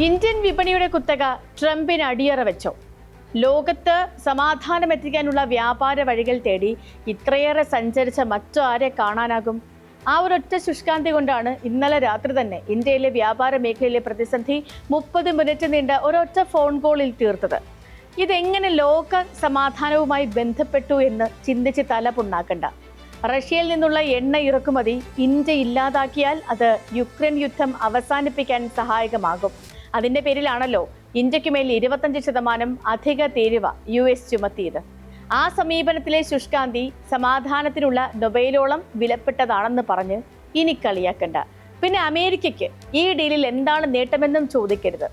Indian വിപണിയുടെ കുത്തക ട്രംപിന് അടിയറ വെച്ചോ? ലോകത്ത് സമാധാനം എത്തിക്കാനുള്ള വ്യാപാര വഴികൾ തേടി ഇത്രയേറെ സഞ്ചരിച്ച മറ്റാരെ കാണാനാകും? ആ ഒരൊറ്റ ശുഷ്കാന്തി കൊണ്ടാണ് ഇന്നലെ രാത്രി തന്നെ ഇന്ത്യയിലെ വ്യാപാര മേഖലയിലെ പ്രതിസന്ധി 30 മിനിറ്റ് നീണ്ട ഒരൊറ്റ ഫോൺ കോളിൽ തീർത്തത്. ഇതെങ്ങനെ ലോക സമാധാനവുമായി ബന്ധപ്പെട്ടു എന്ന് ചിന്തിച്ച് തല പുണ്ണാക്കണ്ട. റഷ്യയിൽ നിന്നുള്ള എണ്ണ ഇറക്കുമതി ഇന്ത്യ ഇല്ലാതാക്കിയാൽ അത് യുക്രൈൻ യുദ്ധം അവസാനിപ്പിക്കാൻ സഹായകമാകും. അതിന്റെ പേരിലാണല്ലോ ഇന്ത്യക്കുമേൽ 25% അധിക തീരുവ US ചുമത്തിയത്. ആ സമീപനത്തിലെ ശുഷ്കാന്തി സമാധാനത്തിനുള്ള നൊബേലോളം വിലപ്പെട്ടതാണെന്ന് പറഞ്ഞ് ഇനി കളിയാക്കണ്ട. പിന്നെ അമേരിക്കയ്ക്ക് ഈ ഡീലിൽ എന്താണ് നേട്ടമെന്നും ചോദിക്കരുത്.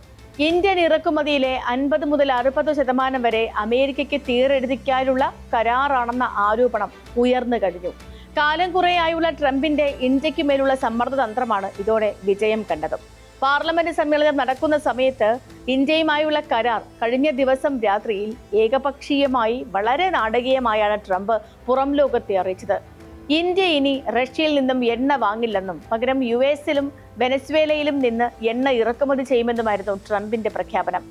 ഇന്ത്യൻ ഇറക്കുമതിയിലെ 50 മുതൽ 60% വരെ അമേരിക്കയ്ക്ക് തീരെഴുതിക്കാനുള്ള കരാറാണെന്ന ആരോപണം ഉയർന്നു കഴിഞ്ഞു. കാലം കുറേയായുള്ള ട്രംപിന്റെ ഇന്ത്യക്ക് മേലുള്ള സമ്മർദ്ദ തന്ത്രമാണ് ഇതോടെ വിജയം കണ്ടത്. പാർലമെന്റ് സമ്മേളനം നടക്കുന്ന സമയത്ത് ഇന്ത്യയുമായുള്ള കരാർ കഴിഞ്ഞ ദിവസം രാത്രിയിൽ ഏകപക്ഷീയമായി വളരെ നാടകീയമായാണ് ട്രംപ് പുറം ലോകത്തെ അറിയിച്ചത്. ഇന്ത്യ ഇനി റഷ്യയിൽ നിന്നും എണ്ണ വാങ്ങില്ലെന്നും പകരം US-ലും വെനസ്വേലയിലും നിന്ന് എണ്ണ ഇറക്കുമതി ചെയ്യുമെന്നുമായിരുന്നു ട്രംപിന്റെ പ്രഖ്യാപനം.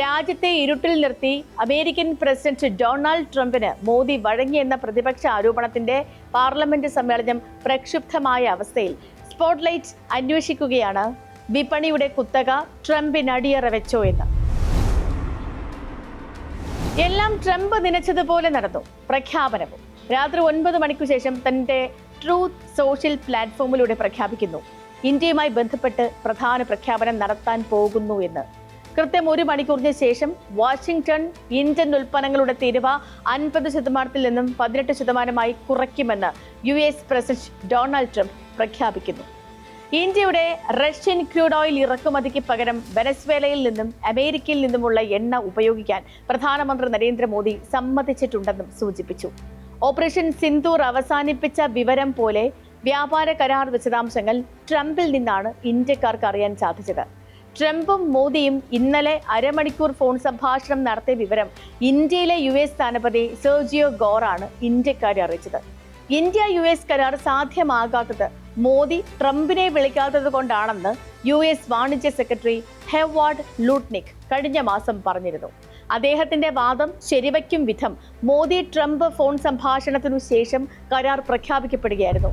രാജ്യത്തെ ഇരുട്ടിൽ നിർത്തി അമേരിക്കൻ പ്രസിഡന്റ് ഡൊണാൾഡ് ട്രംപിന് മോദി വഴങ്ങിയെന്ന പ്രതിപക്ഷ ആരോപണത്തിന്റെ പാർലമെന്റ് സമ്മേളനം പ്രക്ഷുബ്ധമായ അവസ്ഥയിൽ സ്പോട്ട്ലൈറ്റ് അന്വേഷിക്കുകയാണ് വിപണിയുടെ കുത്തക ട്രംപിന് അടിയറ വെച്ചോ എന്ന്. എല്ലാം ട്രംപ് നനച്ചതുപോലെ നടന്നു. പ്രഖ്യാപനവും രാത്രി 9 മണിക്കു ശേഷം തന്റെ ട്രൂത്ത് സോഷ്യൽ പ്ലാറ്റ്ഫോമിലൂടെ പ്രഖ്യാപിക്കുന്നു, ഇന്ത്യയുമായി ബന്ധപ്പെട്ട് പ്രധാന പ്രഖ്യാപനം നടത്താൻ പോകുന്നു എന്ന്. കൃത്യം 1 മണിക്കൂറിന് ശേഷം വാഷിംഗ്ടൺ ഇന്ത്യൻ ഉൽപ്പന്നങ്ങളുടെ തീരുവ 50% നിന്നും 18% കുറയ്ക്കുമെന്ന് US പ്രസിഡന്റ് ഡൊണാൾഡ് ട്രംപ് പ്രഖ്യാപിക്കുന്നു. ഇന്ത്യയുടെ റഷ്യൻ ക്രൂഡ് ഓയിൽ ഇറക്കുമതിക്ക് പകരം വെനസ്വേലയിൽ നിന്നും അമേരിക്കയിൽ നിന്നുമുള്ള എണ്ണ ഉപയോഗിക്കാൻ പ്രധാനമന്ത്രി നരേന്ദ്രമോദി സമ്മതിച്ചിട്ടുണ്ടെന്നും സൂചിപ്പിച്ചു. ഓപ്പറേഷൻ സിന്ദൂർ അവസാനിപ്പിച്ച വിവരം പോലെ വ്യാപാര കരാർ വിശദാംശങ്ങൾ ട്രംപിൽ നിന്നാണ് ഇന്ത്യക്കാർക്ക് അറിയാൻ സാധിച്ചത്. ട്രംപും മോദിയും ഇന്നലെ അരമണിക്കൂർ ഫോൺ സംഭാഷണം നടത്തിയ വിവരം ഇന്ത്യയിലെ US സ്ഥാനപതി സെർജിയോ ഗോറാണ് ഇന്ത്യക്കാരെ അറിയിച്ചത്. ഇന്ത്യ US കരാർ സാധ്യമാകാത്തത് മോദി ട്രംപിനെ വിളിക്കാത്തത് കൊണ്ടാണെന്ന് US വാണിജ്യ സെക്രട്ടറി ഹെവാർഡ് ലൂട്ട്നിക് കഴിഞ്ഞ മാസം പറഞ്ഞിരുന്നു. അദ്ദേഹത്തിന്റെ വാദം ശരിവയ്ക്കും വിധം മോദി ട്രംപ് ഫോൺ സംഭാഷണത്തിനു ശേഷം കരാർ പ്രഖ്യാപിക്കപ്പെടുകയായിരുന്നു.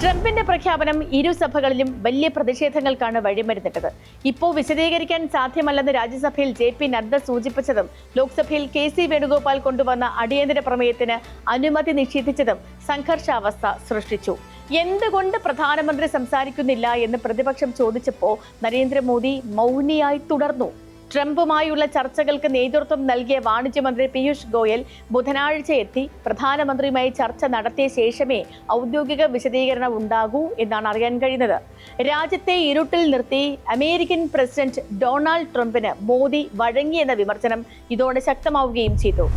ട്രംപിന്റെ പ്രഖ്യാപനം ഇരുസഭകളിലും വലിയ പ്രതിഷേധങ്ങൾക്കാണ് വഴിമരുന്നിട്ടത്. ഇപ്പോൾ വിശദീകരിക്കാൻ സാധ്യമല്ലെന്ന് രാജ്യസഭയിൽ JP നദ്ദ സൂചിപ്പിച്ചതും ലോക്സഭയിൽ KC വേണുഗോപാൽ കൊണ്ടുവന്ന അടിയന്തര പ്രമേയത്തിന് അനുമതി നിഷേധിച്ചതും സംഘർഷാവസ്ഥ സൃഷ്ടിച്ചു. എന്തുകൊണ്ട് പ്രധാനമന്ത്രി സംസാരിക്കുന്നില്ല എന്ന് പ്രതിപക്ഷം ചോദിച്ചപ്പോൾ നരേന്ദ്രമോദി മൗനിയായി തുടർന്നു. ട്രംപുമായുള്ള ചർച്ചകൾക്ക് നേതൃത്വം നൽകിയ വാണിജ്യമന്ത്രി പീയൂഷ് ഗോയൽ ബുധനാഴ്ച എത്തി പ്രധാനമന്ത്രിയുമായി ചർച്ച നടത്തിയ ശേഷമേ ഔദ്യോഗിക വിശദീകരണം ഉണ്ടാകൂ എന്നാണ് അറിയാൻ കഴിയുന്നത്. രാജ്യത്തെ ഇരുട്ടിൽ നിർത്തി അമേരിക്കൻ പ്രസിഡന്റ് ഡൊണാൾഡ് ട്രംപിന് മോദി വഴങ്ങിയെന്ന വിമർശനം ഇതോടെ ശക്തമാവുകയും ചെയ്തു.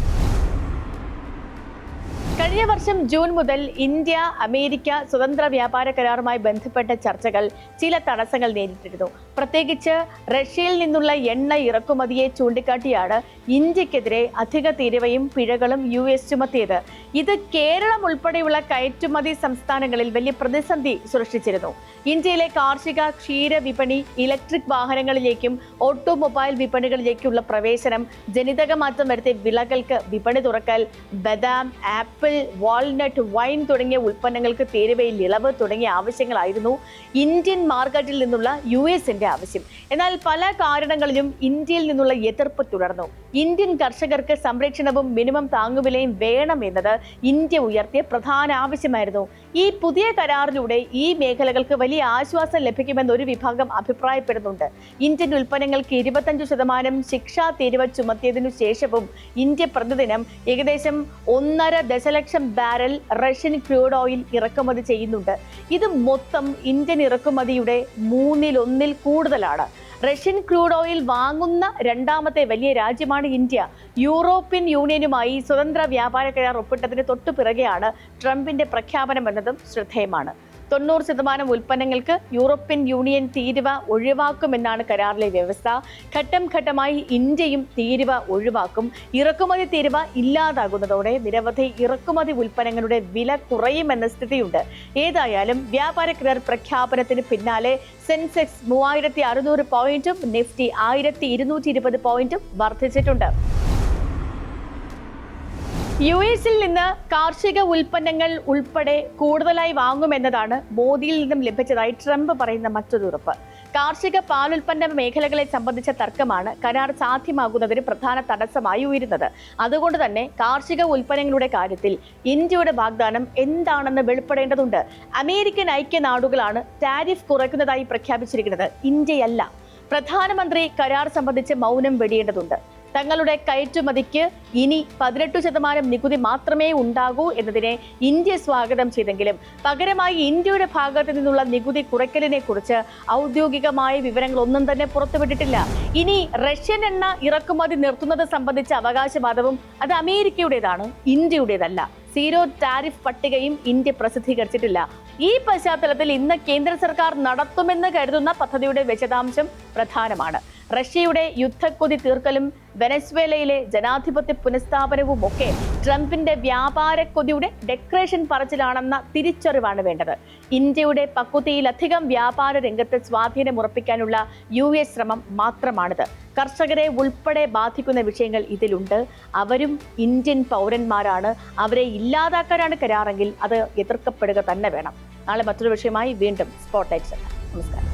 കഴിഞ്ഞ വർഷം ജൂൺ മുതൽ ഇന്ത്യ അമേരിക്ക സ്വതന്ത്ര വ്യാപാര കരാറുമായി ബന്ധപ്പെട്ട ചർച്ചകൾ ചില തടസ്സങ്ങൾ നേരിട്ടിരുന്നു. പ്രത്യേകിച്ച് റഷ്യയിൽ നിന്നുള്ള എണ്ണ ഇറക്കുമതിയെ ചൂണ്ടിക്കാട്ടിയാണ് ഇന്ത്യക്കെതിരെ അധിക തീരുവയും പിഴകളും US ചുമത്തിയത്. ഇത് കേരളം ഉൾപ്പെടെയുള്ള കയറ്റുമതി സംസ്ഥാനങ്ങളിൽ വലിയ പ്രതിസന്ധി സൃഷ്ടിച്ചിരുന്നു. ഇന്ത്യയിലെ കാർഷിക ക്ഷീര വിപണി, ഇലക്ട്രിക് വാഹനങ്ങളിലേക്കും ഓട്ടോമൊബൈൽ വിപണികളിലേക്കുള്ള പ്രവേശനം, ജനിതക മാറ്റം വരുത്തിയ വിളകൾക്ക് വിപണി തുറക്കൽ, ബദാം, ആപ്പിൾ, വാൾനട്ട്, വൈൻ തുടങ്ങിയ ഉൽപ്പന്നങ്ങൾക്ക് തീരുവയിൽ ഇളവ് തുടങ്ങിയ ആവശ്യങ്ങളായിരുന്നു ഇന്ത്യൻ മാർക്കറ്റിൽ നിന്നുള്ള US-ന്റെ ആവശ്യം. എന്നാൽ പല കാരണങ്ങളിലും ഇന്ത്യയിൽ നിന്നുള്ള എതിർപ്പ് തുടർന്നു. ഇന്ത്യൻ കർഷകർക്ക് സംരക്ഷണവും മിനിമം താങ്ങുവിലയും വേണം എന്നത് ഇന്ത്യ ഉയർത്തിയ പ്രധാന ആവശ്യമായിരുന്നു. ഈ പുതിയ കരാറിലൂടെ ഈ മേഖലകൾക്ക് വലിയ ആശ്വാസം ലഭിക്കുമെന്ന് ഒരു വിഭാഗം അഭിപ്രായപ്പെടുന്നുണ്ട്. ഇന്ത്യൻ ഉൽപ്പന്നങ്ങൾക്ക് 25% ശിക്ഷാ തീരുവ ചുമത്തിയതിനു ശേഷവും ഇന്ത്യ പ്രതിദിനം ഏകദേശം 1.5 ദശലക്ഷം ബാരൽ റഷ്യൻ ക്രൂഡ് ഓയിൽ ഇറക്കുമതി ചെയ്യുന്നുണ്ട്. ഇത് മൊത്തം ഇന്ത്യൻ ഇറക്കുമതിയുടെ 1/3 കൂടുതലാണ്. റഷ്യൻ ക്രൂഡ് ഓയിൽ വാങ്ങുന്ന രണ്ടാമത്തെ വലിയ രാജ്യമാണ് ഇന്ത്യ. യൂറോപ്യൻ യൂണിയനുമായി സ്വതന്ത്ര വ്യാപാര കരാർ ഒപ്പിട്ടതിന് തൊട്ടു പിറകെയാണ് ട്രംപിന്റെ പ്രഖ്യാപനം എന്നതും ശ്രദ്ധേയമാണ്. 90% ഉൽപ്പന്നങ്ങൾക്ക് യൂറോപ്യൻ യൂണിയൻ തീരുവ ഒഴിവാക്കുമെന്നാണ് കരാറിലെ വ്യവസ്ഥ. ഘട്ടം ഘട്ടമായി ഇന്ത്യയും തീരുവ ഒഴിവാക്കും. ഇറക്കുമതി തീരുവ ഇല്ലാതാകുന്നതോടെ നിരവധി ഇറക്കുമതി ഉൽപ്പന്നങ്ങളുടെ വില കുറയുമെന്ന സ്ഥിതിയുണ്ട്. ഏതായാലും വ്യാപാര കരാർ പ്രഖ്യാപനത്തിന് പിന്നാലെ സെൻസെക്സ് 3600 പോയിന്റും നിഫ്റ്റി 1220 പോയിന്റും വർദ്ധിച്ചിട്ടുണ്ട്. US-ൽ നിന്ന് കാർഷിക ഉൽപ്പന്നങ്ങൾ ഉൾപ്പെടെ കൂടുതലായി വാങ്ങുമെന്നതാണ് മോദിയിൽ നിന്നും ലഭിച്ചതായി ട്രംപ് പറയുന്ന മറ്റൊരു ഉറപ്പ്. കാർഷിക പാലുൽപ്പന്ന മേഖലകളെ സംബന്ധിച്ച തർക്കമാണ് കരാർ സാധ്യമാകുന്നതിന് പ്രധാന തടസ്സമായി ഉയരുന്നത്. അതുകൊണ്ട് തന്നെ കാർഷിക ഉൽപ്പന്നങ്ങളുടെ കാര്യത്തിൽ ഇന്ത്യയുടെ വാഗ്ദാനം എന്താണെന്ന് വെളിപ്പെടേണ്ടതുണ്ട്. അമേരിക്കൻ ഐക്യനാടുകളാണ് ടാരിഫ് കുറയ്ക്കുന്നതായി പ്രഖ്യാപിച്ചിരിക്കുന്നത്, ഇന്ത്യയല്ല. പ്രധാനമന്ത്രി കരാർ സംബന്ധിച്ച് മൗനം വെടിയേണ്ടതുണ്ട്. തങ്ങളുടെ കയറ്റുമതിക്ക് ഇനി 18% നികുതി മാത്രമേ ഉണ്ടാകൂ എന്നതിനെ ഇന്ത്യ സ്വാഗതം ചെയ്തെങ്കിലും പകരമായി ഇന്ത്യയുടെ ഭാഗത്തു നിന്നുള്ള നികുതി കുറയ്ക്കലിനെ കുറിച്ച് ഔദ്യോഗികമായ വിവരങ്ങളൊന്നും തന്നെ പുറത്തുവിട്ടിട്ടില്ല. ഇനി റഷ്യൻ എണ്ണ ഇറക്കുമതി നിർത്തുന്നത് സംബന്ധിച്ച അവകാശവാദവും അത് അമേരിക്കയുടേതാണ്, ഇന്ത്യയുടേതല്ല. സീറോ ടാരിഫ് പട്ടികയും ഇന്ത്യ പ്രസിദ്ധീകരിച്ചിട്ടില്ല. ഈ പശ്ചാത്തലത്തിൽ ഇന്ന് കേന്ദ്ര സർക്കാർ നടത്തുമെന്ന് കരുതുന്ന പദ്ധതിയുടെ വിശദാംശം പ്രധാനമാണ്. റഷ്യയുടെ യുദ്ധക്കൊതി തീർക്കലും വെനസ്വേലയിലെ ജനാധിപത്യ പുനഃസ്ഥാപനവും ഒക്കെ ട്രംപിന്റെ വ്യാപാര കൊതിയുടെ ഡെക്കറേഷൻ പറച്ചിലാണെന്ന തിരിച്ചറിവാണ് വേണ്ടത്. ഇന്ത്യയുടെ പക്കുതിയിലധികം വ്യാപാര രംഗത്ത് സ്വാധീനം ഉറപ്പിക്കാനുള്ള US ശ്രമം മാത്രമാണിത്. കർഷകരെ ഉൾപ്പെടെ ബാധിക്കുന്ന വിഷയങ്ങൾ ഇതിലുണ്ട്. അവരും ഇന്ത്യൻ പൗരന്മാരാണ്. അവരെ ഇല്ലാതാക്കാനാണ് കരാറെങ്കിൽ അത് എതിർക്കപ്പെടുക തന്നെ വേണം. നാളെ മറ്റൊരു വിഷയമായി വീണ്ടും സ്പോട്ട്ലൈറ്റ്. നമസ്കാരം.